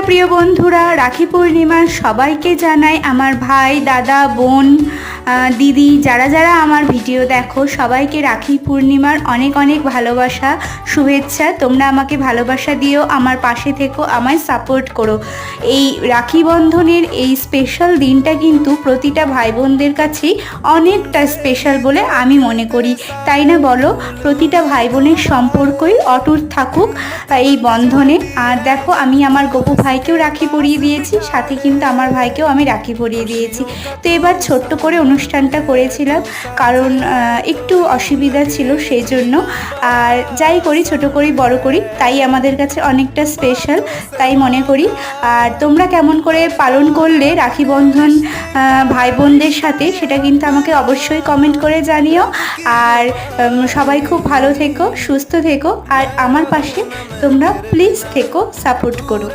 नमस्कार प्रिय बंधुरा राखी पूर्णिमार सबाइके जानाई आमार भाई दादा बोन दीदी जारा जारा आमार भिडियो देखो सबाइके राखी पूर्णिमार अनेक अनेक भालोबासा शुभेच्छा। तोमरा आमाके भालोबासा दिओ, आमार पाशे থেকো, आमाय सापोर्ट करो। এই রাখি বন্ধনের এই স্পেশাল দিনটা কিন্তু প্রতিটা ভাই বোনদের কাছেই অনেকটা স্পেশাল বলে আমি মনে করি, তাই না বলো? প্রতিটা ভাই বোনের সম্পর্কই অটুট থাকুক এই বন্ধনে। আর দেখো আমি আমার গপু ভাইকেও রাখি পরিয়ে দিয়েছি, সাথে কিন্তু আমার ভাইকেও আমি রাখি পরিয়ে দিয়েছি। তো এবার ছোট্ট করে অনুষ্ঠানটা করেছিলাম, কারণ একটু অসুবিধা ছিল সেই জন্য। আর যাই করি, ছোট করি বড় করি, তাই আমাদের কাছে অনেকটা স্পেশাল তাই মনে করি। আর তোমরা কেমন করে পালন করলে রাখি বন্ধন ভাই বোনদের সাথে, সেটা কিন্তু আমাকে অবশ্যই কমেন্ট করে জানিও। আর সবাই খুব ভালো থেকো, সুস্থ থেকো, আর আমার পাশে তোমরা প্লিজ থেকো, সাপোর্ট করো।